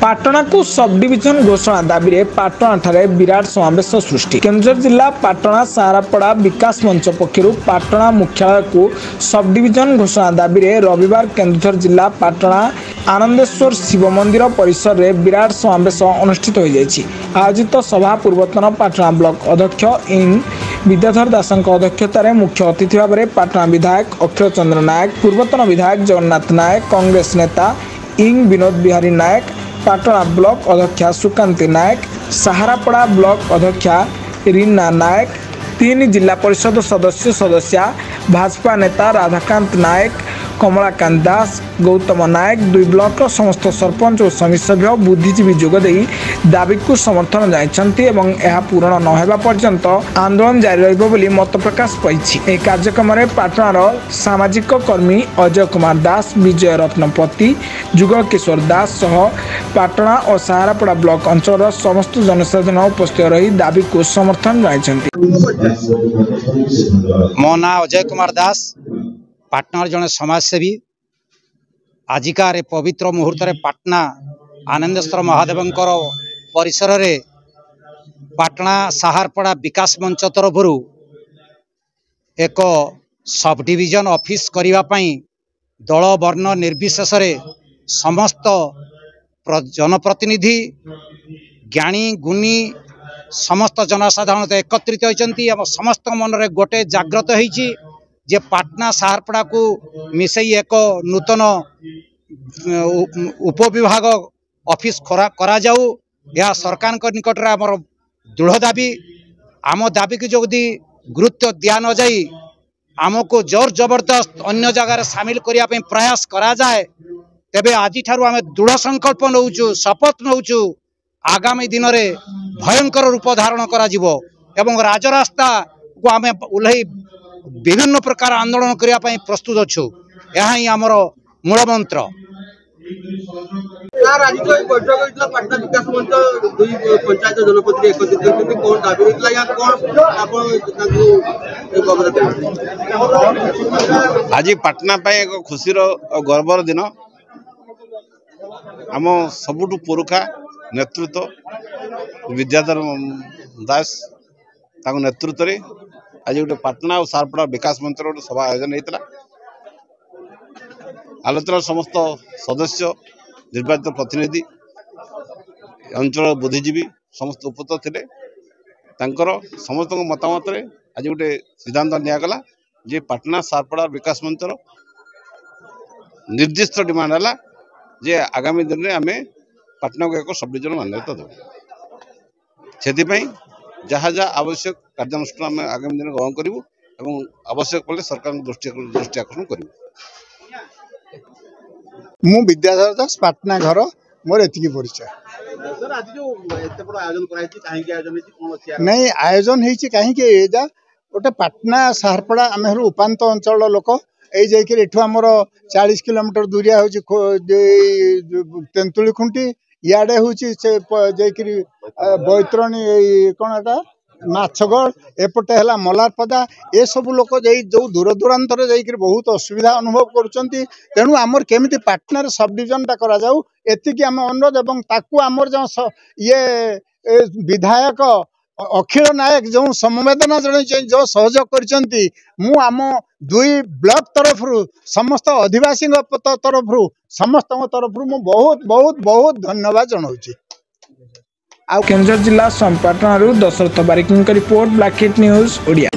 पाटणा को sub division घोषणा दाबी पाटणा ठारे विराट समावेश सृष्टि। केन्दुझर जिला पाटणा सारापड़ा विकास मंच पक्षर पाटणा मुख्यालय को सब डिविजन घोषणा दाबी रविवार केन्दुझर जिला पाटणा आनंदेश्वर शिव मंदिर परिसर में विराट समावेश अनुष्ठित हो जायछि। आयोजित सभा पूर्वतन पाटणा ब्लॉक अध्यक्ष इन विद्याधर दास अध्यक्षतार मुख्य अतिथि भाव में पाटणा विधायक अक्षय चंद्र नायक, पूर्वतन विधायक जगन्नाथ नायक, कांग्रेस नेता इंग विनोद बिहारी नायक, पाटणा ब्लॉक अध्यक्षा सुकांती नायक, सहारापड़ा ब्लॉक अध्यक्षा रीना नायक, 3 जिला परिषद सदस्या भाजपा नेता राधाकांत नायक, कमलाकांत दास, गौतम नायक, 2 ब्लॉक समस्त सरपंच और समिति सभ्य बुद्धिजीवी जोगदे दाबी को समर्थन जाइछन्ति एवं यह पूरण न हेबा पर्यंत आंदोलन जारी रहिबो बोली मत प्रकाश पाइछि। ए कार्यक्रम में पाटणार सामाजिक कर्मी अजय कुमार दास, विजय रत्नपति, जुगल किशोर दास सह पाटणा और सहारापड़ा ब्लॉक अंचल समस्त जनसाधारण उपस्थित रही दाबी को समर्थन जाइछन्ति। मो ना अजय कुमार दास, पाटनार जड़े समाजसेवी। आजिकार पवित्र मुहूर्त पाटना आनंदेश्वर महादेव परिसर रे पाटना सहारपड़ा विकास मंच तरफ एक सब डिविजन ऑफिस करने दल वर्ण निर्विशेष समस्त जनप्रतिनिधि ज्ञानी गुणी समस्त जनसाधारण एकत्रित होती समस्त मन रे गोटे जागृत होती जे पाटना सहारपड़ा को मिसई एक नूतन उपविभाग ऑफिस करा जाऊ। यह सरकार निकट में आमर दृढ़ दाबी। आम दाबी की जो गुरुत्व दिया न जाई आमको जोर जबरदस्त अन्य जगार सामिल करने प्रयास करा जाए तेबे आज आम दृढ़ संकल्प नौचु, शपथ नौचु आगामी दिन में भयंकर रूप धारण करा जिवो एवं राजरास्ता को आम उल्लई विभिन्न प्रकार आंदोलन करने प्रस्तुत अच्छु। यह ही आमर मूल मंत्र। आज पाटना एक खुशी गर्वर दिन आम सबुठु पुरुखा नेतृत्व विद्याधर दास नेतृत्व रे आज गोटे पाटना और सहारपड़ा विकास मंच गोटे सभा आयोजन होता। आलोचना समस्त सदस्य निर्वाचित प्रतिनिधि अंचल बुद्धिजीवी समस्त उपस्थित थे। समस्त मतामत आज गोटे सिद्धांत निगला जे पाटना सहारपड़ा विकास मंच निर्दिष्ट डिमांड है जे आगामी दिन में आम पाटना को एक सब डिविजन मान्यता देव से जहाँ जहाँ आवश्यक कार्यानुष्ठान आम आगामी दिन ग्रहण करूँ और आवश्यक पड़े सरकार दृष्टि आकर्षण करूँ। मु विद्याधर दास पाटना घर मोर एति परिचय नहीं आयोजन होती कहीं गोटे पाटना सहारपड़ा आम उपात अंचल लोक ये आमर 40 किलोमीटर दूरिया हूँ तेंतुली खुंटी इे हूँ बैतरणी कौन एटा माछगढ़ एपटे है मलारपदा ए सब लोक जो दूर दूरांतर जाकर बहुत असुविधा अनुभव करुँच। तेणु आमर केमी पाटनार सब डिविजनटा करा जाऊ एतिकी आम अनुरोध एवं ताकू आमर जो ये विधायक अखिल नायक जो समवेदना जन जो सहयोग करछंती मु आम 2 ब्लॉक तरफ समस्त अधिवासी तरफ समस्त तरफ मु बहुत बहुत बहुत धन्यवाद जनाऊँ। केन्दुझर जिला पाटना दशरथ बारिक रिपोर्ट ब्लैक न्यूज ओडिया।